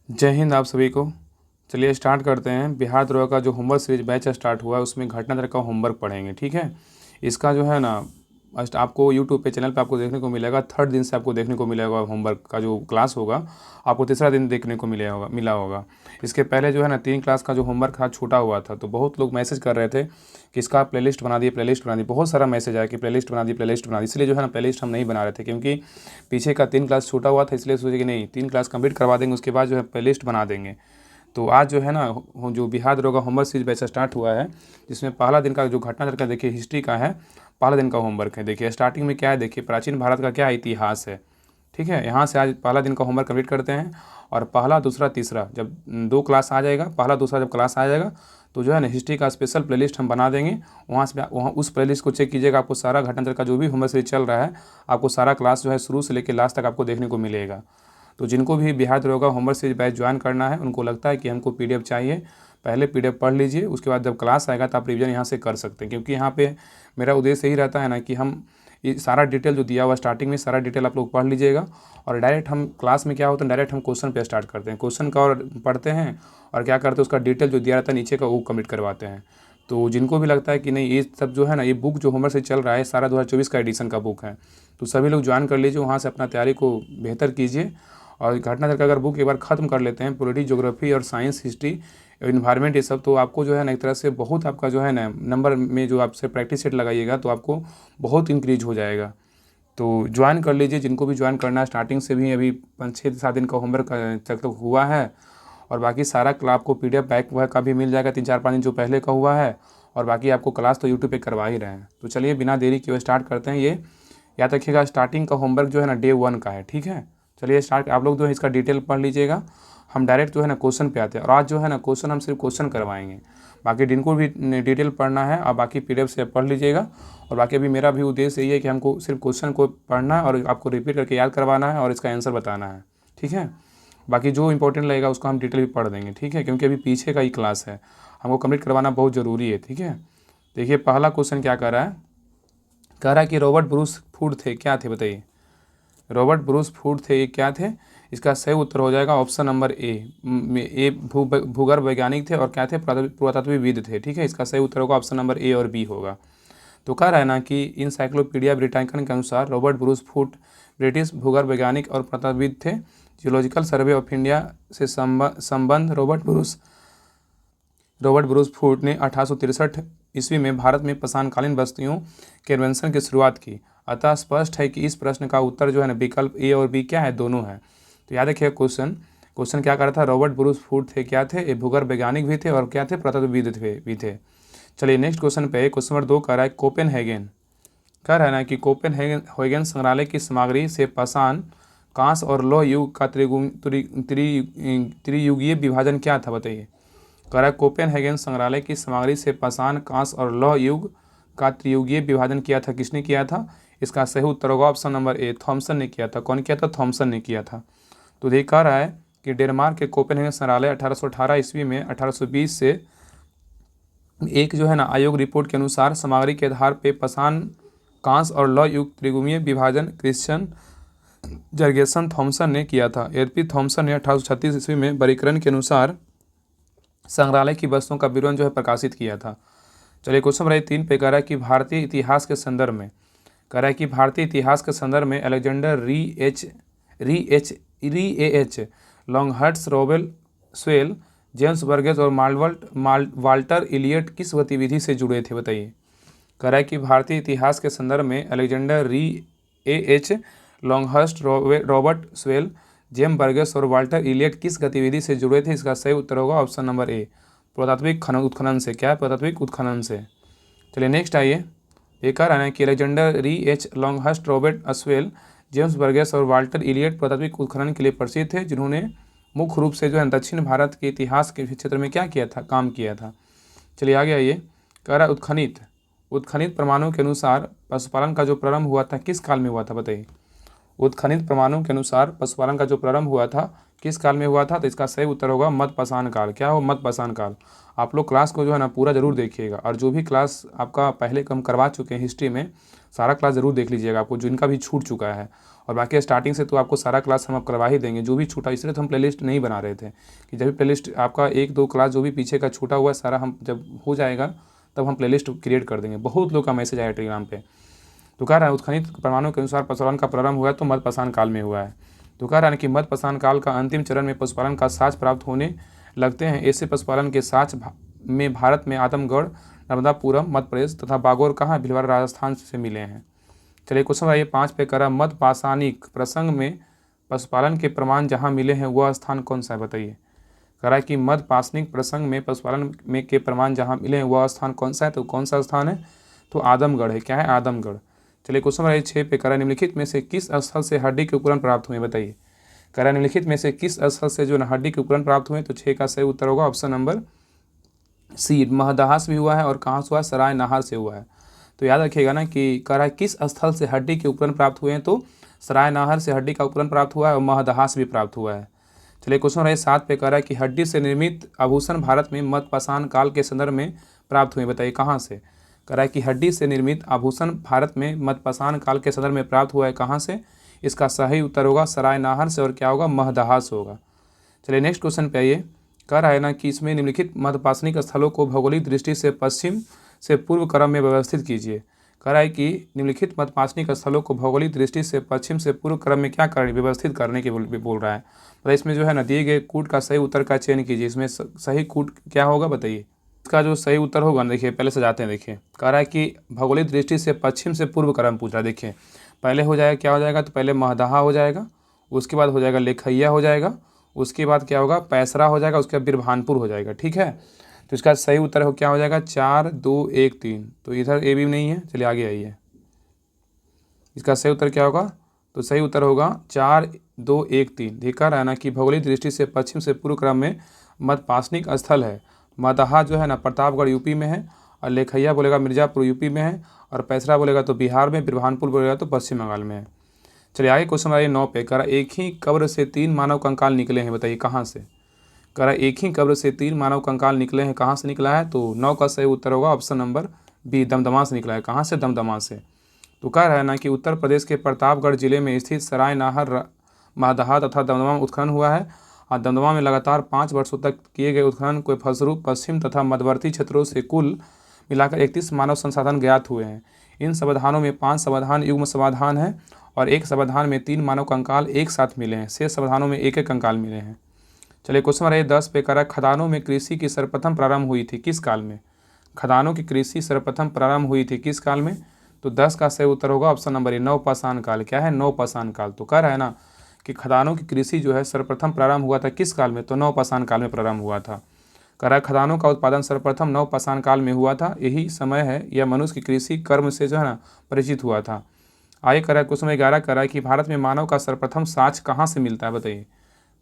जय हिंद आप सभी को। चलिए स्टार्ट करते हैं। बिहार द्रोह का जो होमवर्क सीरीज बैच स्टार्ट हुआ है उसमें घटनादर का होमवर्क पढ़ेंगे, ठीक है। इसका जो है ना आपको यूट्यूब पे चैनल पे आपको देखने को मिलेगा। थर्ड दिन से आपको देखने को मिलेगा होमवर्क का जो क्लास होगा, आपको तीसरा दिन देखने को मिला होगा। इसके पहले जो है ना 3 क्लास का जो होमवर्क था छूटा हुआ था, तो बहुत लोग मैसेज कर रहे थे कि इसका प्लेलिस्ट बना दिए, प्लेलिस्ट बना दी। बहुत सारा मैसेज आया कि प्लेलिस्ट बना दी, प्लेलिस्ट बना दी। इसलिए जो है ना प्लेलिस्ट हम नहीं बना रहे थे, क्योंकि पीछे का 3 क्लास छूटा हुआ था। इसलिए सोचे कि नहीं, 3 क्लास कंप्लीट करवा देंगे, उसके बाद जो है प्लेलिस्ट बना देंगे। तो आज जो है ना जो बिहार दरोगा होमवर्क सीरीज बैच स्टार्ट हुआ है, जिसमें पहला दिन का जो घटनाक्रम का देखिए हिस्ट्री का है, पहला दिन का होमवर्क है। देखिए स्टार्टिंग में क्या है, देखिए प्राचीन भारत का क्या इतिहास है, ठीक है। यहाँ से आज पहला दिन का होमवर्क कंप्लीट करते हैं। और पहला दूसरा तीसरा जब 2 क्लास आ जाएगा, पहला दूसरा जब क्लास आ जाएगा तो जो है ना हिस्ट्री का स्पेशल प्लेलिस्ट हम बना देंगे। वहाँ उस प्लेलिस्ट को चेक कीजिएगा, आपको सारा घटनाक्रम का जो भी होमवर्क सीरीज चल रहा है, आपको सारा क्लास जो है शुरू से लेकर लास्ट तक आपको देखने को मिलेगा। तो जिनको भी बिहार दरोगा होमवर्क सीरीज बैच ज्वाइन करना है, उनको लगता है कि हमको पीडीएफ चाहिए, पहले पीडीएफ पढ़ लीजिए, उसके बाद जब क्लास आएगा तो आप रिवीजन यहाँ से कर सकते हैं। क्योंकि यहाँ पे मेरा उद्देश्य यही रहता है ना कि हम ये सारा डिटेल जो दिया हुआ स्टार्टिंग में, सारा डिटेल आप लोग पढ़ लीजिएगा। और डायरेक्ट हम क्लास में क्या होता है, डायरेक्ट हम क्वेश्चन पे स्टार्ट करते हैं, क्वेश्चन का और पढ़ते हैं और क्या करते हैं, उसका डिटेल जो दिया रहता है नीचे का वो कम्प्लीट करवाते हैं। तो जिनको भी लगता है कि नहीं ये सब जो है ना, ये बुक जो होमवर्क से चल रहा है सारा 2024 का एडिशन का बुक है, तो सभी लोग ज्वाइन कर लीजिए, वहाँ से अपना तैयारी को बेहतर कीजिए। और घटनादर का अगर बुक एक बार ख़त्म कर लेते हैं, पॉलिटी, ज्योग्राफी और साइंस, हिस्ट्री, इन्वायरमेंट, ये सब, तो आपको जो है ना एक तरह से बहुत आपका जो है ना नंबर में जो आपसे प्रैक्टिस सेट लगाइएगा तो आपको बहुत इंक्रीज हो जाएगा। तो ज्वाइन कर लीजिए, जिनको भी ज्वाइन करना है। स्टार्टिंग से भी अभी 5-6-7 दिन का होमवर्क तक हुआ है। और बाकी सारा आपको पीडीएफ बैक वह का भी मिल जाएगा 3-4-5 दिन जो पहले का हुआ है। और बाकी आपको क्लास तो यूट्यूब पे करवा ही रहे हैं। तो चलिए बिना देरी किए स्टार्ट करते हैं। ये याद रखिएगा, स्टार्टिंग का होमवर्क जो है ना डे 1 का है, ठीक है। चलिए स्टार्ट, आप लोग जो है इसका डिटेल पढ़ लीजिएगा। हम डायरेक्ट जो है ना क्वेश्चन पे आते हैं। और आज जो है ना क्वेश्चन हम सिर्फ क्वेश्चन करवाएंगे, बाकी दिन को भी डिटेल पढ़ना है और बाकी पीडीएफ से पढ़ लीजिएगा। और बाकी अभी मेरा भी उद्देश्य यही है कि हमको सिर्फ क्वेश्चन को पढ़ना है और आपको रिपीट करके याद करवाना है और इसका आंसर बताना है, ठीक है। बाकी जो इंपॉर्टेंट लगेगा उसको हम डिटेल भी पढ़ देंगे, ठीक है, क्योंकि अभी पीछे का ही क्लास है, हमको कंप्लीट करवाना बहुत ज़रूरी है, ठीक है। देखिए पहला क्वेश्चन क्या कर रहा है, कह रहा है कि रॉबर्ट ब्रूस फूड थे, क्या थे बताइए। रॉबर्ट ब्रूस फूड थे, ये क्या थे। इसका सही उत्तर हो जाएगा ऑप्शन नंबर ए भूगर्भ वैज्ञानिक थे और क्या थे, पुरातत्वविद थे, ठीक है। इसका सही उत्तर होगा ऑप्शन नंबर ए और बी होगा। तो कह रहा है ना कि इंसाइक्लोपीडिया ब्रिटानिका के अनुसार रॉबर्ट ब्रूस फूड ब्रिटिश भूगर्भ वैज्ञानिक और पुरातत्वविद थे। जियोलॉजिकल सर्वे ऑफ इंडिया से संबंध रॉबर्ट ब्रूस फूड ने 1863 ईस्वी में भारत में पाषाणकालीन बस्तियों के अन्वेषण की शुरुआत की। अतः स्पष्ट है कि इस प्रश्न का उत्तर जो है ना विकल्प ए और बी क्या है, दोनों है। तो याद रखिए क्वेश्चन क्या कर रहा था, रॉबर्ट ब्रूस फूड थे, क्या थे, ये भूगर्भ वैज्ञानिक भी थे और क्या थे, पुरातत्वविद भी थे। चलिए नेक्स्ट क्वेश्चन पे, क्वेश्चन नंबर 2 कह रहा है कोपेनहेगन, कह रहा है ना कि कोपेनहेगन संग्रहालय की सामग्री से पाषाण, कांस्य और लौह युग का त्रियुगीय विभाजन क्या था बताइए। कह रहा है कोपेनहेगन संग्रहालय की सामग्री से पाषाण, कांस्य और लौह युग का त्रियुगीय विभाजन किया था, किसने किया था। इसका सही उत्तर होगा ऑप्शन नंबर ए, थॉमसन ने किया था। कौन किया था, थॉमसन ने किया था। तो ये कह रहा है कि डेनमार्क के कोपेनहेगन संग्रहालय 1818 ईस्वी में 1820 से एक जो है ना आयोग रिपोर्ट के अनुसार सामग्री के आधार पे पाषाण, कांस्य और लौह युग त्रियुगीय विभाजन क्रिश्चियन जर्गेसन थॉमसन ने किया था। यद्यपि थॉमसन ने 1836 ईस्वी में वर्गीकरण के अनुसार संग्रहालय की वस्तुओं का विवरण जो है प्रकाशित किया था। चलिए क्वेश्चन नंबर 3 पे कह रहा है कि भारतीय इतिहास के संदर्भ में, कह रहा है कि भारतीय इतिहास के संदर्भ में Alexander Rea H लॉन्गहर्ट्स, रोबेल swell, James Burgess और वाल्टर इलियट किस गतिविधि से जुड़े थे बताइए। कह रहा है कि भारतीय इतिहास के संदर्भ में Alexander Rea H Longhurst, Robert Sewell, James Burgess और वाल्टर इलियट किस गतिविधि से जुड़े थे। इसका सही उत्तर होगा ऑप्शन नंबर ए, पुरातात्विक उत्खनन से। क्या है, पुरातात्विक उत्खनन से। चलिए नेक्स्ट आइए, ये कह रहा है कि Alexander Rea H Longhurst, Robert Sewell, James Burgess और वाल्टर इलियट पुरातात्विक उत्खनन के लिए प्रसिद्ध थे, जिन्होंने मुख्य रूप से जो है दक्षिण भारत के इतिहास के क्षेत्र में क्या किया था, काम किया था। चलिए आगे आइए, कह रहा है उत्खनित प्रमाणों के अनुसार पशुपालन का जो प्रारंभ हुआ था किस काल में हुआ था बताइए। उत्खनित प्रमाणों के अनुसार पशुपालन का जो प्रारंभ हुआ था किस काल में हुआ था। तो इसका सही उत्तर होगा मध्यपाषाण काल। क्या हो, मध्यपाषाण काल। आप लोग क्लास को जो है ना पूरा जरूर देखिएगा। और जो भी क्लास आपका पहले हम करवा चुके हैं हिस्ट्री में, सारा क्लास ज़रूर देख लीजिएगा, आपको जिनका भी छूट चुका है। और बाकी स्टार्टिंग से तो आपको सारा क्लास हम अब करवा ही देंगे, जो भी छूटा, इसलिए तो हम प्लेलिस्ट नहीं बना रहे थे कि जब भी प्लेलिस्ट आपका 1-2 क्लास जो भी पीछे का छूटा हुआ है सारा हम जब हो जाएगा तब हम प्लेलिस्ट क्रिएट कर देंगे। बहुत लोग का मैसेज आया टेलीग्राम पे। तो कह रहा है उत्खनित प्रमाणों के अनुसार पशुपालन का प्रारंभ हुआ है तो मध्यपाषाण काल में हुआ है। तो कह रहा है कि मध्यपाषाण काल का अंतिम चरण में पशुपालन का साक्ष्य प्राप्त होने लगते हैं। ऐसे पशुपालन के साक्ष्य में भारत में आजमगढ़, नर्मदापुरम मध्य प्रदेश तथा बागौर कहाँ, भीलवाड़ा राजस्थान से मिले हैं। चलिए क्वेश्चन आइए 5 पे करा, मध्यपाषाणिक प्रसंग में पशुपालन के प्रमाण जहाँ मिले हैं वह स्थान कौन सा है, बताइए। कह रहा है कि मध्यपाषाणिक प्रसंग में पशुपालन में के प्रमाण जहाँ मिले हैं वह स्थान कौन सा है, तो कौन सा स्थान है, तो आदमगढ़ है। क्या है, आदमगढ़। चलिए क्वेश्चन नंबर 6 पे करा, निम्नलिखित में से किस स्थल से हड्डी के उपकरण प्राप्त हुए, बताइए। करा निम्नलिखित में से किस स्थल से जो हड्डी के उपकरण प्राप्त हुए, तो 6 का सही उत्तर होगा ऑप्शन नंबर सी, महदहास भी हुआ है और कहाँ से हुआ है, सराय नाहर से हुआ है। तो याद रखिएगा ना कि कह रहा है किस स्थल से हड्डी के उपकरण प्राप्त हुए हैं, तो सराय नाहर से हड्डी का उपकरण प्राप्त हुआ है और महदहास भी प्राप्त हुआ है। चलिए क्वेश्चन नंबर 7 पे कह रहा है कि हड्डी से निर्मित आभूषण भारत में मध्यपाषाण काल के संदर्भ में प्राप्त हुए, बताइए कहाँ से। कह रहा है कि हड्डी से निर्मित आभूषण भारत में मध्यपाषाण काल के संदर्भ में प्राप्त हुआ है कहाँ से, इसका सही उत्तर होगा सराय नाहर से और क्या होगा, महदहास होगा। चलिए नेक्स्ट क्वेश्चन पे आइए। कह रहा है ना कि इसमें निम्नलिखित मध्यपाषाणिक स्थलों को भौगोलिक दृष्टि से पश्चिम से पूर्व क्रम में व्यवस्थित कीजिए। कह रहा है कि निम्नलिखित मध्यपाषाणिक स्थलों को भौगोलिक दृष्टि से पश्चिम से पूर्व क्रम में क्या करने, व्यवस्थित करने के बोल रहा है। तो इसमें जो है ना दिए गए कूट का सही उत्तर का चयन कीजिए। इसमें सही कूट क्या होगा, बताइए। इसका जो सही उत्तर होगा ना, देखिए पहले से जाते हैं। देखिए कह रहा है कि भौगोलिक दृष्टि से पश्चिम से पूर्व क्रम पूछ रहा है। देखिए पहले हो जाएगा, क्या हो जाएगा, तो पहले महदहा हो जाएगा, उसके बाद हो जाएगा लेखैया हो जाएगा, उसके बाद क्या होगा, पैसरा हो जाएगा, उसके बाद बिरभानपुर हो जाएगा। ठीक है, तो इसका सही उत्तर हो क्या हो जाएगा, 4, 2, 1, 3। तो इधर ए भी नहीं है। चलिए आगे आइए, इसका सही उत्तर क्या होगा, तो सही उत्तर होगा 4, 2, 1, 3। देखा रहा है ना कि भौगोलिक दृष्टि से पश्चिम से पूर्व क्रम में मध्यपाषाणिक स्थल है। मदहा जो है ना प्रतापगढ़ यूपी में है, और लेखैया बोलेगा मिर्ज़ापुर यूपी में है, और पैसरा बोलेगा तो बिहार में, बिरभानपुर बोलेगा तो पश्चिम बंगाल में है। चलिए आगे क्वेश्चन नंबर 9 पे। करा एक ही कब्र से 3 मानव कंकाल निकले हैं, बताइए कहाँ से। करा एक ही कब्र से 3 मानव कंकाल निकले हैं, कहाँ से निकला है, तो 9 का सही उत्तर होगा ऑप्शन नंबर बी, दमदमा से निकला है। कहाँ से, दमदमा से। तो कह रहा है ना कि उत्तर प्रदेश के प्रतापगढ़ जिले में स्थित सराय नाहर, महदहा तथा दमदमा में उत्खनन हुआ है, और दमदमा में लगातार 5 वर्षों तक किए गए उत्खनन के फलस्वरूप पश्चिम तथा मध्यवर्ती क्षेत्रों से कुल मिलाकर 31 मानव संसाधन ज्ञात हुए हैं। इन समाधानों में 5 समाधान युग्म समाधान है और एक समाधान में 3 मानव कंकाल एक साथ मिले हैं। शेष समाधानों में एक एक कंकाल मिले हैं। चलिए क्वेश्चन नंबर 10 पे करा, खदानों में कृषि की सर्वप्रथम प्रारंभ हुई थी किस काल में। खदानों की कृषि सर्वप्रथम प्रारंभ हुई थी किस काल में, तो 10 का सही उत्तर होगा ऑप्शन नंबर ए, नवपाषाण काल। क्या है, नवपाषाण काल। तो कह रहा है ना कि खदानों की कृषि जो है सर्वप्रथम प्रारंभ हुआ था किस काल में, तो नवपाषाण काल में प्रारंभ हुआ था। कह रहा है खदानों का उत्पादन सर्वप्रथम नवपाषाण काल में हुआ था। यही समय है यह मनुष्य की कृषि कर्म से जो है ना परिचित हुआ था। आगे कह रहा है क्वेश्चन 11 कह रहा है कि भारत में मानव का सर्वप्रथम साक्ष्य कहाँ से मिलता है, बताइए।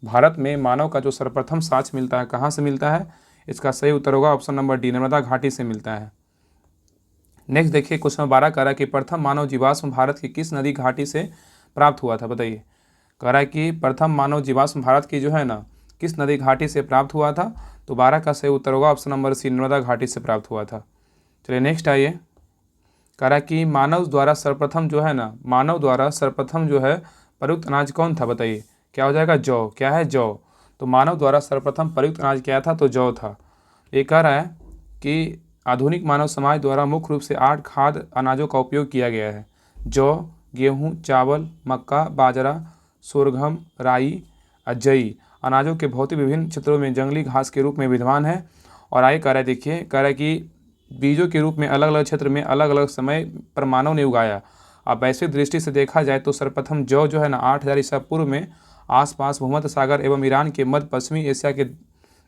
भारत में मानव का जो सर्वप्रथम साक्ष्य मिलता है कहाँ से मिलता है, इसका सही उत्तर होगा ऑप्शन नंबर डी, नर्मदा घाटी से मिलता है। नेक्स्ट देखिए क्वेश्चन 12 कह रहा है कि प्रथम मानव जीवाश्म भारत की किस नदी घाटी से प्राप्त हुआ था, बताइए। कह रहा है कि प्रथम मानव जीवाश्म भारत की जो है ना किस नदी घाटी से प्राप्त हुआ था, तो 12 का सही उत्तर होगा ऑप्शन नंबर सी, नर्मदा घाटी से प्राप्त हुआ था। चलिए नेक्स्ट आइए। कह रहा है कि मानव द्वारा सर्वप्रथम जो है ना, मानव द्वारा सर्वप्रथम जो है प्रयुक्त अनाज कौन था, बताइए। क्या हो जाएगा, जौ। क्या है, जौ। तो मानव द्वारा सर्वप्रथम प्रयुक्त अनाज क्या था, तो जौ था। ये कह रहा है कि आधुनिक मानव समाज द्वारा मुख्य रूप से 8 खाद्य अनाजों का उपयोग किया गया है। जौ, गेहूँ, चावल, मक्का, बाजरा, सोरघम, राई, अजई अनाजों के भौतिक विभिन्न क्षेत्रों में जंगली घास के रूप में विद्यमान है। और आगे कह रहा है, देखिए कह रहा है कि बीजों के रूप में अलग अलग क्षेत्र में अलग अलग समय पर मानव ने उगाया। अब वैश्विक दृष्टि से देखा जाए तो सर्वप्रथम जौ जो है ना 8000 ईसा पूर्व में आसपास भूमध्य सागर एवं ईरान के मध्य पश्चिमी एशिया के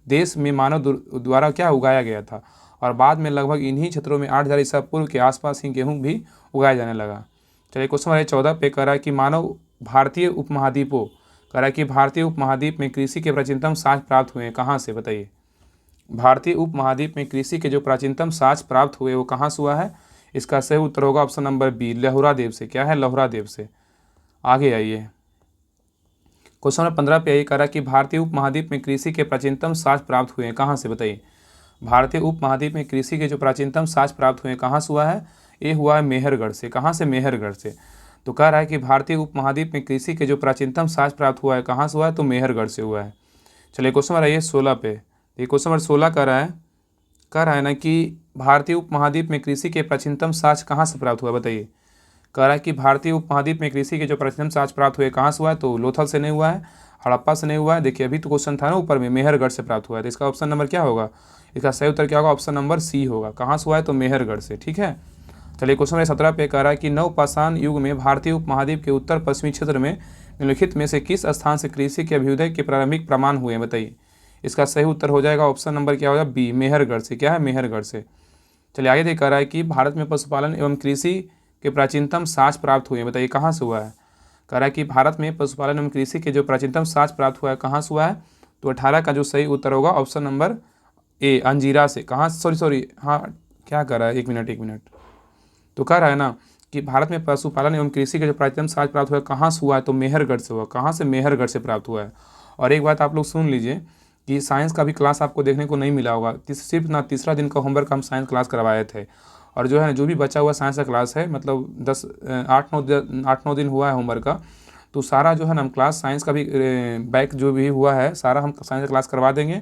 देश में मानव द्वारा क्या उगाया गया था, और बाद में लगभग इन्हीं क्षेत्रों में 8000 ईसा पूर्व के आसपास ही गेहूँ भी उगाया जाने लगा। चलिए क्वेश्चन नंबर 14 पे कह रहा है कि मानव भारतीय उपमहाद्वीपों, कह रहा है कि भारतीय उपमहाद्वीप में कृषि के प्राचीनतम साक्ष्य प्राप्त हुए हैं कहाँ से, बताइए। भारतीय उपमहाद्वीप में कृषि के जो प्राचीनतम साक्ष्य प्राप्त हुए वो कहाँ से हुआ है, इसका सही उत्तर होगा ऑप्शन नंबर बी, लहुरा देव से। क्या है, लहुरा देव से। आगे आइए क्वेश्चन नंबर 15 पे यही कह रहा है कि भारतीय उपमहाद्वीप में कृषि के प्राचीनतम साक्ष्य प्राप्त हुए हैं कहाँ से, बताइए। भारतीय उपमहाद्वीप में कृषि के जो प्राचीनतम साक्ष्य प्राप्त हुए हैं कहाँ से हुआ है, ए हुआ है मेहरगढ़ से। कहाँ से? मेहरगढ़ से। तो कह रहा है कि भारतीय उपमहाद्वीप में कृषि के जो प्राचीनतम साक्ष्य प्राप्त हुआ है कहाँ से हुआ है? तो मेहरगढ़ से हुआ है। चलिए क्वेश्चन नंबर आइए 16 पे। ये क्वेश्चन नंबर 16 कह रहा है ना कि भारतीय उपमहाद्वीप में कृषि के प्राचीनतम साक्ष्य कहाँ से प्राप्त हुआ? बताइए। कह रहा है कि भारतीय उपमहाद्वीप में कृषि के जो प्राचीनतम साक्ष्य प्राप्त हुए कहाँ से हुआ है? तो लोथल से नहीं हुआ है, हड़प्पा से नहीं हुआ है। देखिए अभी तो क्वेश्चन था ना ऊपर में, मेहरगढ़ से प्राप्त हुआ है। तो इसका ऑप्शन नंबर क्या होगा? इसका सही उत्तर क्या होगा? ऑप्शन नंबर सी होगा। कहाँ से हुआ है? तो मेहरगढ़ से। ठीक है। चलिए क्वेश्चन नंबर 17 पे कह रहा है कि नवपाषाण युग में भारतीय उपमहाद्वीप के उत्तर पश्चिमी क्षेत्र में निम्नलिखित में से किस स्थान से कृषि के अभ्युदय के प्रारंभिक प्रमाण हुए हैं? बताइए। इसका सही उत्तर हो जाएगा ऑप्शन नंबर क्या होगा? बी, मेहरगढ़ से। क्या है? मेहरगढ़ से। चलिए आगे देख रहा है कि भारत में पशुपालन एवं कृषि के प्राचीनतम साक्ष्य प्राप्त हुए हैं। बताइए कहाँ से हुआ है? कह रहा है कि भारत में पशुपालन एवं कृषि के जो प्राचीनतम साक्ष्य प्राप्त हुआ है कहाँ से हुआ है? तो 18 का जो सही उत्तर होगा ऑप्शन नंबर ए, अंजीरा से। कहाँ? सॉरी हाँ, क्या कर रहा है? एक मिनट। तो कह रहा है ना कि भारत में पशुपालन एवं कृषि के जो प्राचीनतम साक्ष्य प्राप्त हुआ है कहाँ से हुआ है? तो मेहरगढ़ से हुआ। कहाँ से? मेहरगढ़ से प्राप्त हुआ है। और एक बात आप लोग सुन लीजिए कि साइंस का भी क्लास आपको देखने को नहीं मिला होगा। सिर्फ ना तीसरा दिन का होमवर्क हम साइंस क्लास करवाए थे, और जो है जो भी बचा हुआ साइंस का क्लास है, मतलब 8-9 दिन हुआ है होमवर्क का, तो सारा जो है ना हम क्लास साइंस का भी बैक जो भी हुआ है सारा हम साइंस का क्लास करवा देंगे।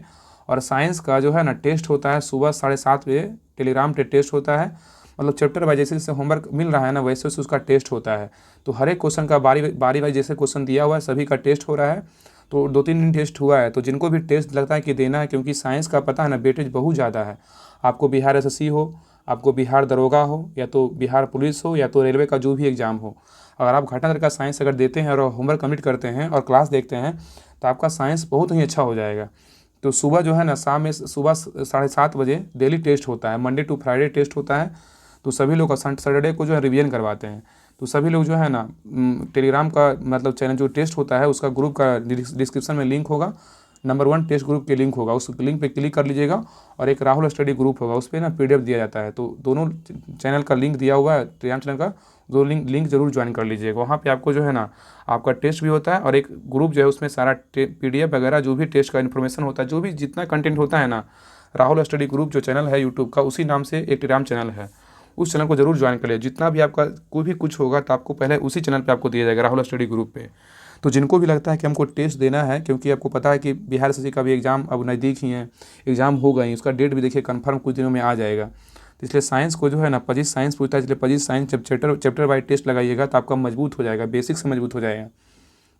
और साइंस का जो है ना टेस्ट होता है सुबह 7:30 बजे, टेलीग्राम पे टेस्ट होता है। मतलब चैप्टर वाइज जैसे जैसे होमवर्क मिल रहा है ना वैसे वैसे उसका टेस्ट होता है। तो हर एक क्वेश्चन का बारी वाइज जैसे क्वेश्चन दिया हुआ है सभी का टेस्ट हो रहा है। तो 2-3 दिन टेस्ट हुआ है। तो जिनको भी टेस्ट लगता है कि देना है, क्योंकि साइंस का पता है ना वेटेज बहुत ज़्यादा है। आपको बिहार SSC हो, आपको बिहार दरोगा हो, या तो बिहार पुलिस हो, या तो रेलवे का जो भी एग्ज़ाम हो, अगर आप घटाधर का साइंस अगर देते हैं और होमवर्क कंप्लीट करते हैं और क्लास देखते हैं तो आपका साइंस बहुत ही अच्छा हो जाएगा। तो सुबह जो है ना शाम में सुबह 7:30 बजे डेली टेस्ट होता है, मंडे टू फ्राइडे टेस्ट होता है। तो सभी लोग सैटरडे को जो है रिवीजन करवाते हैं। तो सभी लोग जो है ना टेलीग्राम का मतलब चैनल जो टेस्ट होता है उसका ग्रुप का डिस्क्रिप्शन में लिंक होगा, नंबर 1 टेस्ट ग्रुप के लिंक होगा, उस लिंक पे क्लिक कर लीजिएगा। और एक राहुल स्टडी ग्रुप होगा, उस पर ना PDF दिया जाता है। तो दोनों चैनल का लिंक दिया हुआ है, टेलीग्राम चैनल का, दो लिंक जरूर ज्वाइन कर लीजिएगा। वहाँ पे आपको जो है ना आपका टेस्ट भी होता है, और एक ग्रुप जो है उसमें सारा PDF वगैरह जो भी टेस्ट का इन्फॉर्मेशन होता है, जो भी जितना कंटेंट होता है ना, राहुल स्टडी ग्रुप जो चैनल है यूट्यूब का, उसी नाम से एक टेलीग्राम चैनल है, उस चैनल को जरूर ज्वाइन कर लिया। जितना भी आपका कोई भी कुछ होगा तो आपको पहले उसी चैनल पे आपको दिया जाएगा, राहुल स्टडी ग्रुप पे। तो जिनको भी लगता है कि हमको टेस्ट देना है, क्योंकि आपको पता है कि बिहार SSC का भी एग्ज़ाम अब नज़दीक ही है, एग्ज़ाम हो गई, उसका डेट भी देखिए कन्फर्म कुछ दिनों में आ जाएगा। तो इसलिए साइंस को जो है ना 25 साइंस पूछता है, इसलिए 25 साइंस जब चैप्टर वाइज टेस्ट लगाइएगा तो आपका मजबूत हो जाएगा, बेसिक से मजबूत हो जाएगा।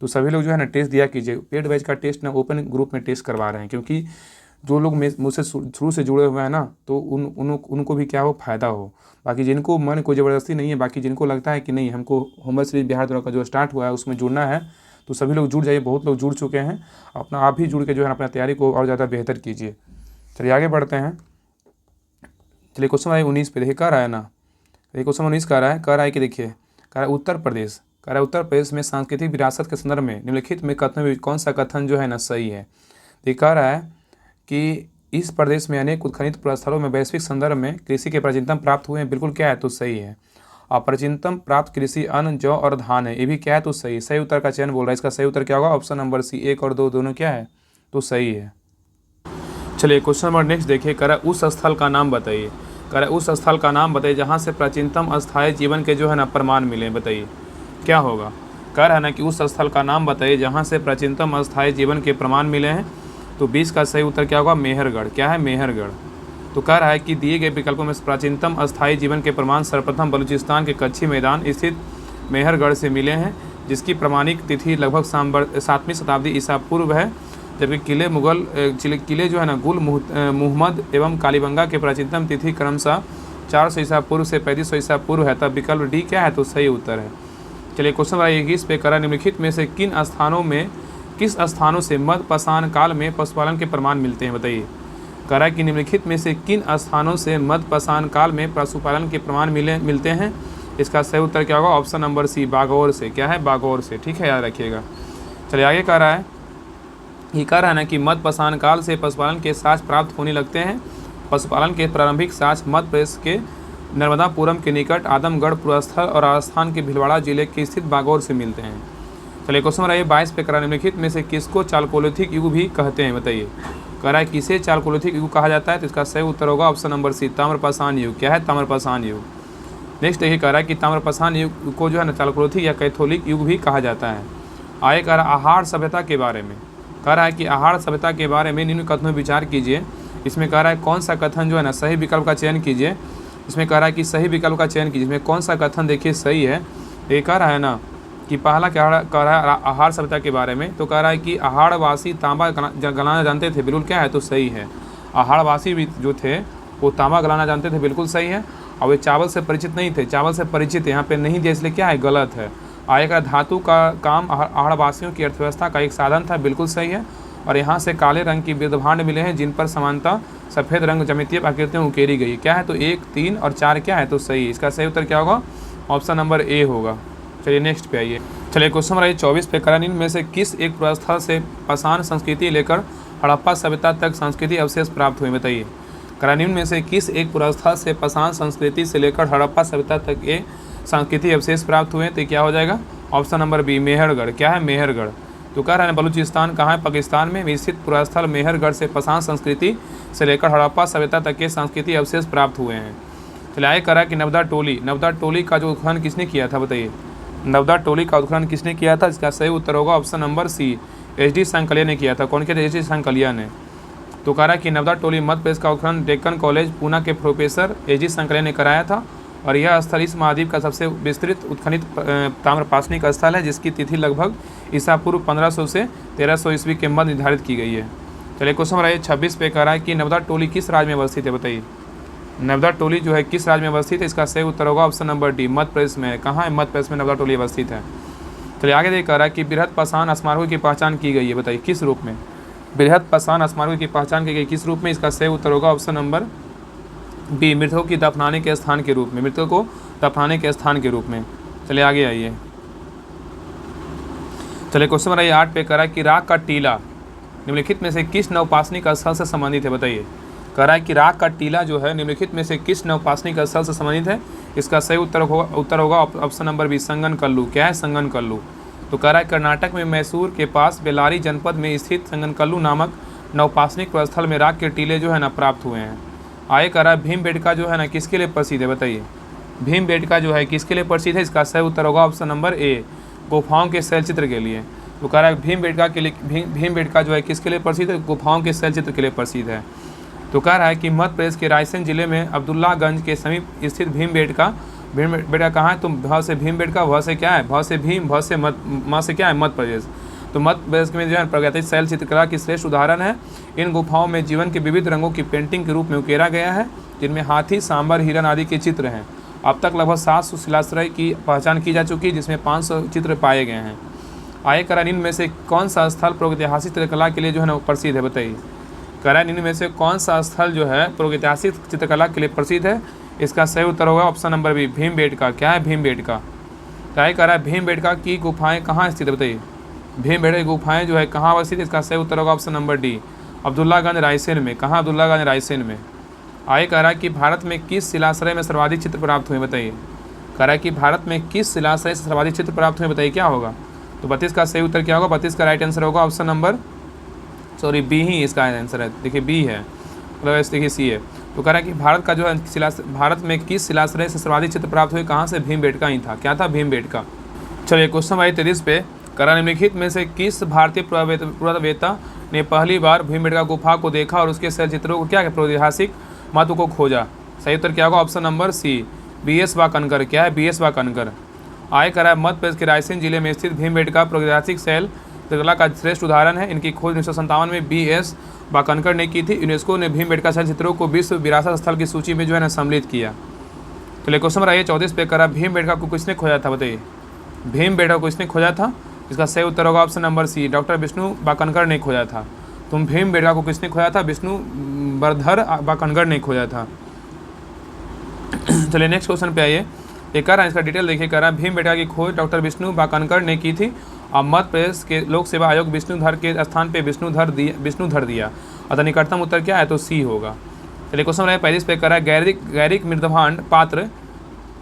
तो सभी लोग जो है ना टेस्ट दिया कीजिए। पेड बैच का टेस्ट ना ओपन ग्रुप में टेस्ट करवा रहे हैं, क्योंकि जो लोग मुझसे शुरू से जुड़े हुए हैं ना, तो उनको भी क्या हो, फ़ायदा हो। बाकी जिनको मन कोई ज़बरदस्ती नहीं है, बाकी जिनको लगता है कि नहीं हमको होमवर्क सीरीज बिहार दौरा का जो स्टार्ट हुआ है उसमें जुड़ना है, तो सभी लोग जुड़ जाइए। बहुत लोग जुड़ चुके हैं, अपना आप भी जुड़ के जो है अपना तैयारी को और ज़्यादा बेहतर कीजिए। चलिए आगे बढ़ते हैं। चलिए क्वेश्चन नंबर 19 पे देखिए, कह रहा है ना, ये क्वेश्चन 19 कह रहा है कि देखिए, कह रहा है उत्तर प्रदेश में सांस्कृतिक विरासत के संदर्भ में निम्नलिखित में कथन में कौन सा कथन जो है ना सही है? तो ये कह रहा है कि इस प्रदेश में अनेक उत्खनित स्थलों में वैश्विक संदर्भ में कृषि के प्राचीनतम प्राप्त हुए हैं। बिल्कुल क्या है? तो सही है। और प्राचीनतम प्राप्त कृषि अन्न, जौ और धान है, ये भी क्या है? तो सही। सही उत्तर का चयन बोल रहा है। इसका सही उत्तर क्या होगा? ऑप्शन नंबर सी, 1 और 2 दोनों क्या है? तो सही है। चलिए क्वेश्चन नंबर नेक्स्ट देखिए, कह रहा है उस स्थल का नाम बताइए। कह रहा है उस स्थल का नाम बताइए जहाँ से प्राचीनतम अस्थायी जीवन के जो है ना प्रमाण मिले। बताइए क्या होगा? कह रहा है ना कि उस स्थल का नाम बताइए जहाँ से प्राचीनतम अस्थायी जीवन के प्रमाण मिले हैं। तो 20 का सही उत्तर क्या होगा? मेहरगढ़। क्या है? मेहरगढ़। तो कह रहा है कि दिए गए विकल्पों में प्राचीनतम अस्थायी जीवन के प्रमाण सर्वप्रथम बलूचिस्तान के कच्छी मैदान स्थित मेहरगढ़ से मिले हैं, जिसकी प्रमाणिक तिथि लगभग 7वीं शताब्दी ईसा पूर्व है। जबकि किले जो है ना गुल मुहम्मद एवं कालीबंगा के प्राचीनतम तिथि क्रमशः 400 ईसा पूर्व से 3500 ईसा पूर्व है। तब विकल्प डी क्या है? तो सही उत्तर है। चलिए क्वेश्चन नंबर 21 पे करा निम्नलिखित में से किस स्थानों से मध्यपाषाण काल में पशुपालन के प्रमाण मिलते हैं? बताइए। करा कि निम्नलिखित में से किन स्थानों से मध्यपाषाण काल में पशुपालन के प्रमाण मिलते हैं? इसका सही उत्तर क्या होगा? ऑप्शन नंबर सी, बागौर से। क्या है? बागौर से। ठीक है, याद रखिएगा। चलिए आगे कह रहा है, ये कह रहा है ना कि मध्यपाषाण काल से पशुपालन के साक्ष्य प्राप्त होने लगते हैं। पशुपालन के प्रारंभिक साक्ष्य मध्य प्रदेश के नर्मदापुरम के निकट आदमगढ़ पुरस्थल और राजस्थान के भीलवाड़ा जिले के स्थित बागौर से मिलते हैं। चलिए क्वेश्चन नंबर 22 पे करा निम्नलिखित में से किसको चालकोलिथिक युग भी कहते हैं? बताइए। कह रहा है किसे चालकोलिथिक युग कहा जाता है? तो इसका सही उत्तर होगा ऑप्शन नंबर सी, ताम्रपाषाण युग। क्या है? ताम्रपाषाण युग। नेक्स्ट देखिए कह रहा है कि ताम्रपाषाण युग को जो है ना चालकोलिथिक या कैथोलिक युग भी कहा जाता है। आगे कह रहा है आहार सभ्यता के बारे में, कह रहा है कि आहार सभ्यता के बारे में निम्न कथनों विचार कीजिए। इसमें कह रहा है कौन सा कथन जो है ना सही विकल्प का चयन कीजिए। इसमें कह रहा है कि सही विकल्प का चयन कीजिए, इसमें कौन सा कथन देखिए सही है। ये कह रहा है ना कि पहला कह रहा है आहार सभ्यता के बारे में, तो कह रहा है कि आहारवासी तांबा गलाना जानते थे, बिल्कुल क्या है तो सही है। आहारवासी भी जो थे वो तांबा गलाना जानते थे, बिल्कुल सही है। और वे चावल से परिचित नहीं थे, चावल से परिचित यहाँ पे नहीं दिया, इसलिए क्या है गलत है। आएगा धातु का काम आहारवासियों की अर्थव्यवस्था का एक साधन था, बिल्कुल सही है। और यहाँ से काले रंग की बिरधभांड मिले हैं जिन पर समानता सफ़ेद रंग ज्यामितीय आकृतियाँ उकेरी गई, क्या है तो 1, 3 और 4 क्या है तो सही। इसका सही उत्तर क्या होगा, ऑप्शन नंबर ए होगा। चलिए नेक्स्ट पे आइए। चलिए क्वेश्चन नंबर 24 पे करानिन में से किस एक पुरास्थल से पाषाण संस्कृति लेकर हड़प्पा सभ्यता तक संस्कृति अवशेष प्राप्त हुए, बताइए। करानिन में से किस एक पुरास्थल से पाषाण संस्कृति से लेकर हड़प्पा सभ्यता तक ये सांस्कृतिक अवशेष प्राप्त हुए, तो क्या हो जाएगा ऑप्शन नंबर बी मेहरगढ़। क्या है मेहरगढ़, तो कह रहा है बलूचिस्तान कहाँ है, पाकिस्तान में स्थित पुरास्थल मेहरगढ़ से पाषाण संस्कृति से लेकर हड़प्पा सभ्यता तक के सांस्कृतिक अवशेष प्राप्त हुए हैं। चलिए आगे करा कि नवदा टोली का जो उत्खनन किसने किया था, बताइए। नवदा टोली का उत्खनन किसने किया था, इसका सही उत्तर होगा option number C, H D. Sankalia ने किया था। कौन किया था, एच.डी. सांकलिया ने। तो कह रहा है कि नवदा टोली मध्य प्रदेश का उत्खनन डेक्कन कॉलेज पूना के प्रोफेसर एच.डी. सांकलिया ने कराया था। और यह स्थल इस महाद्वीप का सबसे विस्तृत उत्खनित ताम्रपाषाणिक स्थल है, जिसकी तिथि लगभग ईसा पूर्व 1500 से 1300 ईस्वी के मध्य निर्धारित की गई है। चलिए क्वेश्चन नंबर 26 पे कह रहा है कि नवदा टोली किस राज्य में अवस्थित है, बताइए। नवदा टोली जो है किस राज्य में अवस्थित है, इसका सही उत्तर होगा option number D, Madhya Pradesh में। कहाँ है, मध्य प्रदेश में नवदा टोली अवस्थित है। चलिए आगे देख कह रहा है कि बृहत्पाषाण स्मारकों की पहचान की गई है, बताइए किस रूप में। बृहत्पाषाण स्मारकों की पहचान की गई किस रूप में, इसका सही उत्तर होगा ऑप्शन नंबर बी, मृतकों की दफनाने के स्थान के रूप में, मृतकों को दफनाने के स्थान के रूप में। चलिए आगे आइए। चलिए क्वेश्चन नंबर 8 पे कह रहा है कि राग का टीला निम्नलिखित में से किस नवपाषाणिक स्थल से संबंधित है, बताइए। कह रहा है कि राग का टीला जो है निम्नलिखित में से किस नवपाषाणिक स्थल से संबंधित है, इसका सही उत्तर होगा ऑप्शन नंबर बी, संगनकल्लू। क्या है, संगनकल्लू। तो कह रहा है कर्नाटक में मैसूर के पास बेल्लारी जनपद में स्थित संगनकल्लू नामक नवपाषाणिक स्थल में राग के टीले जो है ना प्राप्त हुए हैं। आगे कह रहा है भीमबेटका जो है ना किसके लिए प्रसिद्ध है, बताइए। भीमबेटका जो है किसके लिए प्रसिद्ध है, इसका सही उत्तर होगा ऑप्शन नंबर ए, गुफाओं के शैलचित्र के लिए। तो कह रहा है भीमबेटका जो है किसके लिए प्रसिद्ध है, गुफाओं के शैलचित्र के लिए प्रसिद्ध है। तो कह रहा है कि मध्य प्रदेश के रायसेन जिले में अब्दुल्लागंज के समीप स्थित भीमबेटका कहाँ है, तो भ से भीमबेटका, भ से क्या है, भ से भीम, भ से म से क्या है मध्य प्रदेश। तो मध्य प्रदेश में जो है प्राकृतिक शैल चित्रकला की श्रेष्ठ उदाहरण है। इन गुफाओं में जीवन के विविध रंगों की पेंटिंग के रूप में उकेरा गया है, जिनमें हाथी, सांबर, हिरन आदि के चित्र हैं। अब तक लगभग 700 शिलाश्रय की पहचान की जा चुकी है, जिसमें 500 चित्र पाए गए हैं। आगे करानिन में से कौन सा स्थल प्रागैतिहासिक चित्रकला के लिए जो है ना प्रसिद्ध है, बताइए। करानिन में से कौन सा स्थल जो है प्रागैतिहासिक चित्रकला के लिए प्रसिद्ध है, इसका सही उत्तर होगा ऑप्शन नंबर बी, भीमबेटका। क्या है, भीमबेटका। क्या कह रहा है भीमबेटका की गुफाएं कहाँ स्थित है, बताइए। भीमबेटका की गुफाएं जो है कहाँ अवस्थित है, इसका सही उत्तर होगा option number D, Abdullaganj Raisen में। कहाँ, अब्दुल्लागंज रायसेन में। आगे कह रहा है कि भारत में किस शिलाश्रय में सर्वाधिक चित्र प्राप्त हुए, बताइए। कह रहा है कि भारत में किस शिलाश्रय से सर्वाधिक चित्र प्राप्त हुए, बताइए क्या होगा। तो 32 का सही उत्तर क्या होगा, 32 का राइट आंसर होगा ऑप्शन नंबर बी ही इसका आंसर है। देखिए बी है, मतलब ऐसे देखिए सी है। तो कह रहा है कि भारत का जो है भारत में किस शिलाश्रय से सर्वाधिक चित्र प्राप्त हुए, कहाँ से, भीमबेटका ही था। क्या था, भीमबेटका। चलिए क्वेश्चन नंबर 23 पे कह रहा है निम्नलिखित में से किस भारतीय पुरातत्ववेत्ता ने पहली बार भीमबेटका गुफा को देखा और उसके शैलचित्रों को क्या प्रागैतिहासिक महत्व को खोजा। सही उत्तर क्या होगा ऑप्शन नंबर सी, बी.एस. वाकनकर। क्या है, बी.एस. वाकनकर। आगे कह रहा है मध्य प्रदेश के रायसेन जिले में स्थित भीमबेटका प्रागैतिहासिक शैल चित्रकला का श्रेष्ठ उदाहरण है। इनकी खोज 1957 में बी.एस. वाकनकर ने की थी। यूनेस्को ने भीमबेटका शैल चित्रों को विश्व विरासत स्थल की सूची में जो है ना सम्मिलित किया। चलिए क्वेश्चन नंबर 24 पे कह रहा भीमबेटका को किसने खोजा था, बताइए। भीमबेटका को किसने खोजा था, इसका सही उत्तर होगा option number C, doctor Vishnu Wakankar ने खोजा था। तुम भीमबेटका को किसने खोजा था, विष्णु बर्धर वाकनकर ने खोजा था। चलिए नेक्स्ट क्वेश्चन पे आइए। ये कह रहा है इसका डिटेल देखिए। कह रहा है भीमबेटका की खोज डॉक्टर विष्णु वाकनकर ने की थी और मध्य प्रदेश के लोक सेवा आयोग विष्णुधर के स्थान पे विष्णुधर दिया। अतः निकटतम उत्तर क्या है, तो सी होगा। चलिए क्वेश्चन नंबर 25 पे कह रहा है गैरिक मृदभांड पात्र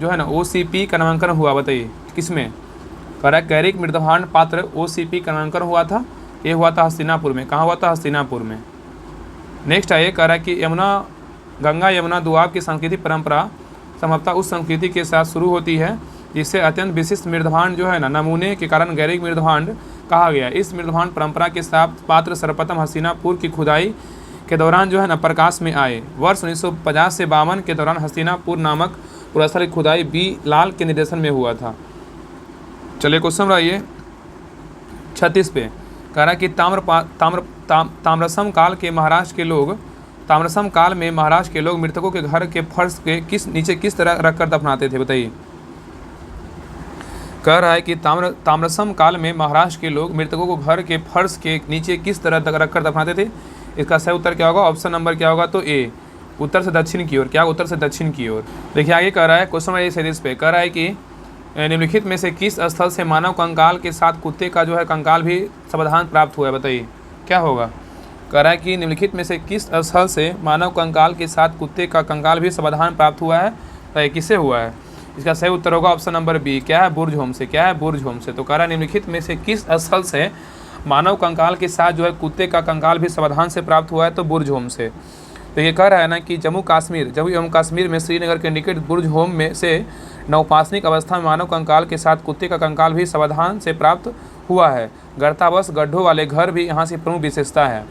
जो है ना OCP का नामांकन हुआ, बताइए किसमें। कह रहा है गैरिक मृदभांड पात्र OCP का नामांकन हुआ था, ये हुआ था हस्तिनापुर में। कहाँ हुआ था, हस्तिनापुर में। नेक्स्ट है ये कह रहा है कि गंगा यमुना दुआब की सांस्कृतिक परंपरा संभवतः उस संस्कृति के साथ शुरू होती है जिससे अत्यंत विशिष्ट मृदभांड जो है ना नमूने के कारण गैरिक मृदभांड कहा गया। इस मृदभांड परंपरा के साथ पात्र सर्वप्रथम हस्तिनापुर की खुदाई के दौरान जो है ना प्रकाश में आए। वर्ष 1950 से 52 के दौरान हस्तिनापुर नामक पुरास्थल की खुदाई बी लाल के निर्देशन में हुआ था। चलिए क्वेश्चन रहिए 36 पे, कह रहा है कि ताम्रसम काल में महाराष्ट्र के लोग मृतकों के घर के फर्श के नीचे किस तरह रखकर दफनाते थे, बताइए। कह रहा है कि ताम्रसम काल में महाराष्ट्र के लोग मृतकों को घर के फर्श के नीचे किस तरह रखकर दफनाते थे। इसका सही उत्तर क्या होगा, ऑप्शन नंबर क्या होगा, तो ए, उत्तर से दक्षिण की ओर। क्या उत्तर से दक्षिण की ओर। देखिए आगे कह रहा है क्वेश्चन नंबर 37 पे, कह रहा है कि निम्नलिखित में से किस स्थल से मानव कंकाल के साथ कुत्ते का जो है कंकाल भी समाधान प्राप्त हुआ है, बताइए क्या होगा। कह रहा है कि निम्नलिखित में से किस स्थल से मानव कंकाल के साथ कुत्ते का कंकाल भी समाधान प्राप्त हुआ है, तो किससे हुआ है। इसका सही उत्तर होगा ऑप्शन नंबर बी, क्या है, बुर्ज होम से। क्या है, बुर्ज होम से। तो कह रहा है निम्नलिखित में से किस स्थल से मानव कंकाल के साथ जो है कुत्ते का कंकाल भी समाधान से प्राप्त हुआ है, तो बुर्ज होम से। तो ये कह रहा है ना कि जम्मू एवं कश्मीर में श्रीनगर के निकट बुर्ज होम में से नवपाषाणिक अवस्था में मानव कंकाल के साथ कुत्ते का कंकाल भी समाधान से प्राप्त हुआ है। गर्तावश गड्ढों वाले घर भी यहाँ से प्रमुख विशेषता है।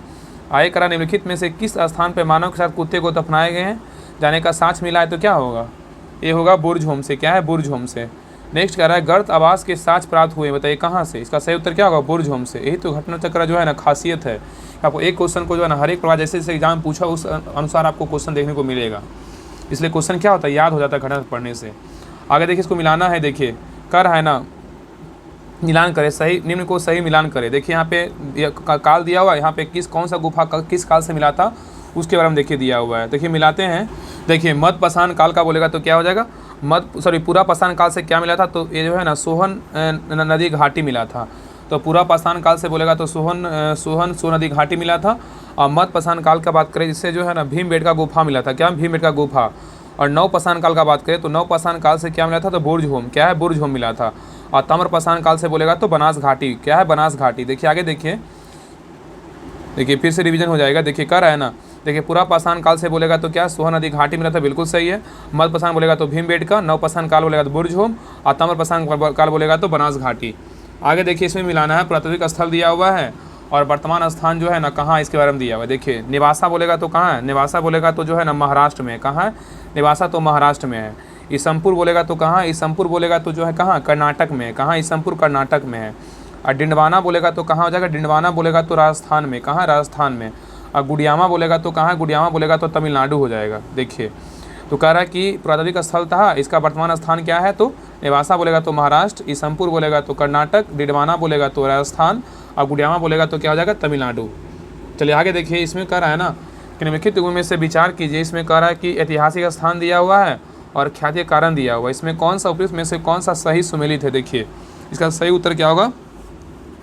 आगे करा निम्नलिखित में से किस स्थान पर मानव के साथ कुत्ते को दफनाए गए हैं जाने का साक्ष मिला है, तो क्या होगा, ये होगा बुर्ज होम से। क्या है, बुर्ज होम से। नेक्स्ट कह रहा है गर्त आवास के साक्ष्य प्राप्त हुए, बताइए कहाँ से। इसका सही उत्तर क्या होगा, बुर्ज होम से। यही तो घटना चक्र जो है ना खासियत है, आपको एक क्वेश्चन को जो है ना हर एक प्रकार जैसे जैसे एग्जाम पूछा उस अनुसार आपको क्वेश्चन देखने को मिलेगा। इसलिए क्वेश्चन क्या होता है, याद हो जाता है घटना पढ़ने से। आगे देखिए इसको मिलाना है, देखिए कर है ना मिलान करे, सही निम्न को सही मिलान करे। देखिए यहाँ पे काल दिया हुआ है, यहाँ पे कौन सा गुफा किस काल से मिला था उसके बारे में देखिए दिया हुआ है। देखिए मिलाते हैं। देखिए मध्य पाषाण काल का बोलेगा तो क्या हो जाएगा, पूरा पाषाण काल से क्या मिला था, तो ये जो है ना सोहन नदी घाटी मिला था। तो पूरा पाषाण काल से बोलेगा तो सोहन नदी घाटी मिला था। और मध्य पाषाण काल का बात करें जिससे जो है ना भीमबेटका गुफा मिला था। क्या, भीमबेटका गुफा। और नव पाषाण काल का बात करें तो नव पाषाण काल से क्या मिला था, तो बुर्ज होम। क्या है, बुर्ज होम मिला था। और ताम्र पाषाण काल से बोलेगा तो बनास घाटी। क्या है, बनास घाटी। देखिए आगे देखिए फिर से रिवीजन हो जाएगा। देखिए कर रहा है ना, देखिए पूरा पाषाण काल से बोलेगा तो क्या, सोहन नदी घाटी मिला था, बिल्कुल सही है। मध्य पाषाण बोलेगा तो भीमबेटका, नव पाषाण काल बोलेगा तो बुर्ज होम, और ताम्र पाषाण काल बोलेगा तो बनास घाटी। आगे देखिए इसमें मिलाना है, पुरातात्विक स्थल दिया हुआ है और वर्तमान स्थान जो है ना कहाँ, इसके बारे में दिया हुआ है। देखिए निवासा बोलेगा तो कहाँ है, निवासा बोलेगा तो जो है ना महाराष्ट्र में। कहाँ है निवासा, तो महाराष्ट्र में है। ईसमपुर बोलेगा तो कहाँ, ईसमपुर बोलेगा तो जो है कहाँ, कर्नाटक में। कहाँ, ईसमपुर कर्नाटक में है। और डिंडवाना बोलेगा तो कहाँ हो जाएगा, डिंडवाना बोलेगा तो राजस्थान में। कहाँ, राजस्थान में। और गुड़ियामा बोलेगा तो कहाँ, गुड़ियामा बोलेगा तो तमिलनाडु हो जाएगा। देखिए तो कह रहा है कि पुरातात्विक स्थल था, इसका वर्तमान स्थान क्या है, तो निवासा बोलेगा तो महाराष्ट्र, ईसमपुर बोलेगा तो कर्नाटक, डिंडवाना बोलेगा तो राजस्थान, और गुड़ियामा बोलेगा तो क्या हो जाएगा, तमिलनाडु। चलिए आगे देखिए इसमें कह रहा है ना कि निम्नलिखित में से विचार कीजिए। इसमें कह रहा है कि ऐतिहासिक स्थान दिया हुआ है और ख्याति कारण दिया हुआ है। इसमें कौन सा उपयुक्त में से कौन सा सही सुमेलित है। देखिए इसका सही उत्तर क्या होगा,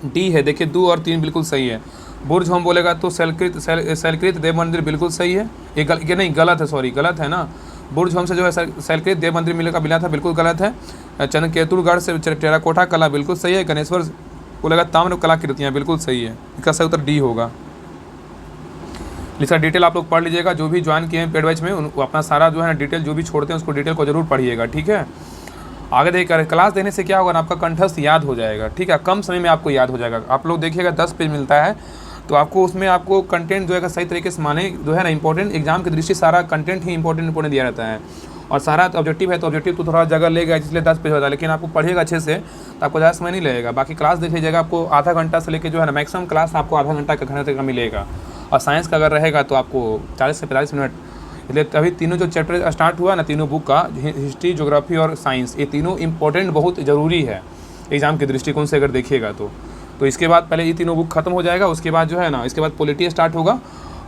डी है। देखिए 2 और 3 बिल्कुल सही है। बुर्ज होम बोलेगा तो शैलकृत देव मंदिर बिल्कुल सही है। ये नहीं, गलत है, सॉरी गलत है ना। बुर्ज होम से जो है शैलकृत देव मंदिर मिला था, बिल्कुल गलत है। चंद्रकेतुगढ़ से टेराकोटा कला बिल्कुल सही है। गणेश्वर बोलेगा ताम्र कलाकृतियाँ बिल्कुल सही है। इसका सही उत्तर डी होगा। इसका डिटेल आप लोग पढ़ लीजिएगा, जो भी ज्वाइन किए हैं पेड बैच में अपना सारा जो है डिटेल जो भी छोड़ते हैं उसको डिटेल को जरूर पढ़िएगा, ठीक है। आगे देखिए क्लास देने से क्या होगा ना, आपका कंठस्थ याद हो जाएगा, ठीक है। कम समय में आपको याद हो जाएगा। आप लोग देखिएगा 10 पेज मिलता है तो आपको उसमें आपको कंटेंट जो है सही तरीके से माने जो है ना इंपॉर्टेंट एग्जाम की दृष्टि सारा कंटेंट ही इंपॉर्टेंट दिया रहता है। और सारा ऑब्जेक्टिव है तो ऑब्जेक्टिव तो थोड़ा जगह लेगा, इसलिए 10 पेज होता है। लेकिन आपको पढ़िएगा अच्छे से तो आपको ज़्यादा समय नहीं लगेगा। बाकी क्लास देख लीजिएगा, आपको आधा घंटा से लेकर जो है ना मैक्सिमम क्लास आपको आधा घंटा का घंटे तक का मिलेगा। और साइंस का अगर रहेगा तो आपको 40 से 45 मिनट। इसलिए अभी तीनों जो चैप्टर स्टार्ट हुआ ना, तीनों बुक का, हिस्ट्री, ज्योग्राफी और साइंस, ये तीनों इंपॉर्टेंट बहुत ज़रूरी है एग्जाम के दृष्टिकोण से अगर देखिएगा तो इसके बाद पहले ये तीनों बुक खत्म हो जाएगा। उसके बाद जो है ना इसके बाद पॉलिटी स्टार्ट होगा।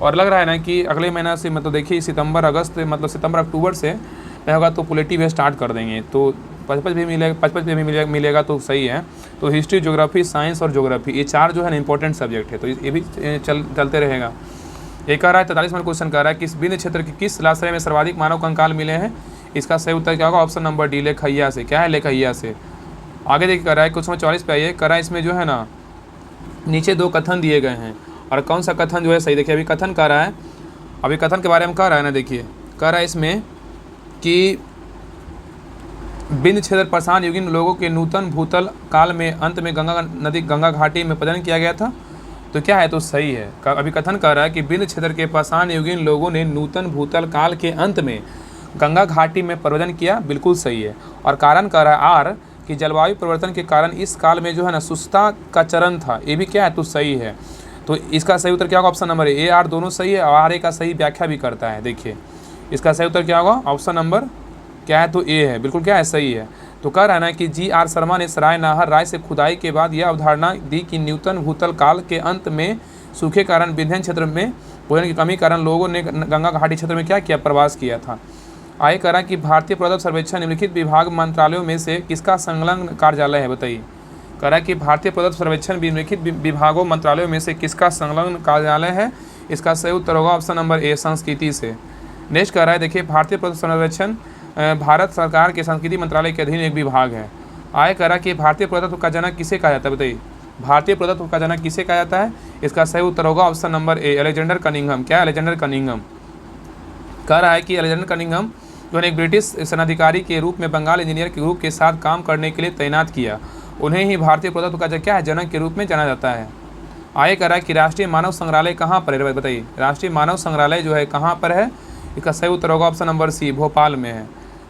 और लग रहा है ना कि अगले महीना से मतलब देखिए सितंबर अक्टूबर से होगा तो पॉलिटी भी स्टार्ट कर देंगे। तो 55 भी मिलेगा तो सही है। तो हिस्ट्री, ज्योग्राफी, साइंस और ज्योग्राफी ये 4 जो है ना इंपॉर्टेंट सब्जेक्ट है, तो ये भी चलते रहेगा। एक कह रहा है 43 नंबर क्वेश्चन कह रहा है कि विंध्य क्षेत्र के किस जलाशय में सर्वाधिक मानव कंकाल मिले हैं। इसका सही उत्तर क्या होगा, ऑप्शन नंबर डी, लेखैया से। क्या है, लेखैया से। आगे देखिए कह रहा है क्वेश्चन 44 पे आइए। कह रहा है इसमें जो है ना नीचे 2 कथन दिए गए हैं और कौन सा कथन जो है सही। देखिए अभी कथन कह रहा है, अभी कथन के बारे में कह रहा है ना, देखिए कह रहा है इसमें कि बिंद क्षेत्र पाषाण युगीन लोगों के नूतन भूतल काल में अंत में गंगा घाटी में प्रजनन किया गया था। तो क्या है, तो सही है। अभी कथन कर रहा है कि बिंद क्षेत्र के पाषाण युगीन लोगों ने नूतन भूतल काल के अंत में गंगा घाटी में प्रव्रजन किया, बिल्कुल सही है। और कारण कह रहा है आर कि जलवायु परिवर्तन के कारण इस काल में जो है ना शुष्कता का चरण था, ये भी क्या है, तो सही है। तो इसका सही उत्तर क्या होगा, ऑप्शन नंबर ए आर दोनों सही है और आर ए का सही व्याख्या भी करता है। देखिए इसका सही उत्तर क्या होगा, ऑप्शन नंबर क्या है, तो ए है, बिल्कुल क्या है, सही है। तो कह रहा है ना कि जी आर शर्मा ने सराय नाहर राय से खुदाई के बाद यह अवधारणा दी कि न्यूतन भूतल काल के अंत में सूखे कारण विंध्य क्षेत्र में भोजन की कमी कारण लोगों ने गंगा घाटी क्षेत्र में क्या किया, प्रवास किया था। आगे कह रहा है कि भारतीय पुरातत्व सर्वेक्षण निम्नलिखित विभाग मंत्रालयों में से किसका संलग्न कार्यालय है, बताइए। कह रहा है कि भारतीय पुरातत्व सर्वेक्षण निम्नलिखित विभागों मंत्रालयों में से किसका संलग्न कार्यालय है। इसका सही उत्तर होगा ऑप्शन नंबर ए संस्कृति से। नेक्स्ट कह रहा है, देखिए भारतीय पुरातत्व सर्वेक्षण भारत सरकार के संस्कृति मंत्रालय के अधीन एक विभाग है। आगे कह रहा है कि भारतीय पुरातत्व का जनक किसे कहा जाता है, बताइए। भारतीय पुरातत्व का जनक किसे कहा जाता है, इसका सही उत्तर होगा option number A Alexander Cunningham. क्या अलेक्जेंडर कनिंघम। कह रहा है कि अलेक्जेंडर कनिंघम जो है एक ब्रिटिश सेनाधिकारी के रूप में बंगाल इंजीनियर के ग्रुप के साथ काम करने के लिए तैनात किया। उन्हें ही भारतीय पुरातत्व का क्या है, जनक के रूप में जाना जाता है। आगे कह रहा है कि राष्ट्रीय मानव संग्रहालय कहाँ पर है, बताइए। राष्ट्रीय मानव संग्रहालय जो है कहाँ पर है, इसका सही उत्तर होगा ऑप्शन नंबर सी भोपाल में है।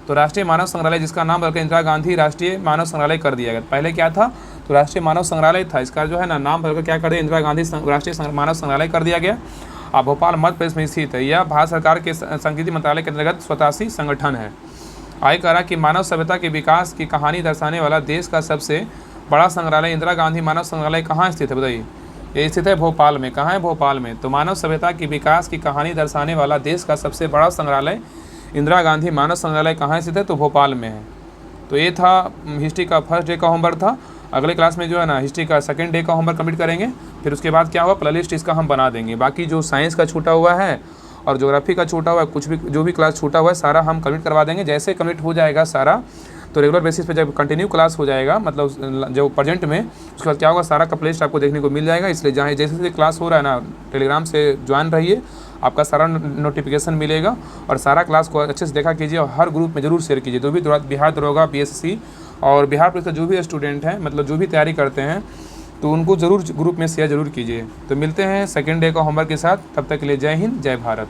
तो राष्ट्रीय मानव संग्रहालय जिसका नाम बदलकर इंदिरा गांधी राष्ट्रीय मानव संग्रहालय कर दिया गया। पहले क्या था, तो राष्ट्रीय मानव संग्रहालय था, इसका जो है ना नाम बदलकर क्या कर दिया, इंदिरा गांधी राष्ट्रीय मानव संग्रहालय कर दिया गया। अब भोपाल मध्य प्रदेश में स्थित है। यह भारत सरकार के संस्कृति मंत्रालय के अंतर्गत स्वतासी संगठन है। आगे कह रहा कि मानव सभ्यता के विकास की कहानी दर्शाने वाला देश का सबसे बड़ा संग्रहालय इंदिरा गांधी मानव संग्रहालय कहाँ स्थित है, बताइए। ये स्थित है भोपाल में। कहाँ है, भोपाल में। तो मानव सभ्यता की विकास की कहानी दर्शाने वाला देश का सबसे बड़ा संग्रहालय इंदिरा गांधी मानव संग्रहालय कहाँ स्थित है, तो भोपाल में है। तो ये था हिस्ट्री का फर्स्ट डे का होमवर्क था। अगले क्लास में जो है ना हिस्ट्री का सेकंड डे का होमवर्क कंप्लीट करेंगे। फिर उसके बाद क्या होगा, प्लेलिस्ट इसका हम बना देंगे। बाकी जो साइंस का छूटा हुआ है और ज्योग्राफी का छूटा हुआ है, कुछ भी जो भी क्लास छूटा हुआ है सारा हम कंप्लीट करवा देंगे। जैसे कंप्लीट हो जाएगा सारा, तो रेगुलर बेसिस पे जब कंटिन्यू क्लास हो जाएगा, मतलब जो प्रेजेंट में, उसके बाद क्या होगा, सारा का प्लेलिस्ट आपको देखने को मिल जाएगा। इसलिए जहाँ जैसे क्लास हो रहा है ना, टेलीग्राम से ज्वाइन रहिए, आपका सारा नोटिफिकेशन मिलेगा। और सारा क्लास को अच्छे से देखा कीजिए और हर ग्रुप में जरूर शेयर कीजिए। जो भी बिहार दरोगा, PSC और बिहार पुलिस का जो भी स्टूडेंट हैं, मतलब जो भी तैयारी करते हैं, तो उनको ज़रूर ग्रुप में शेयर जरूर कीजिए। तो मिलते हैं सेकेंड डे का होमवर्क के साथ। तब तक के लिए जय हिंद, जय भारत।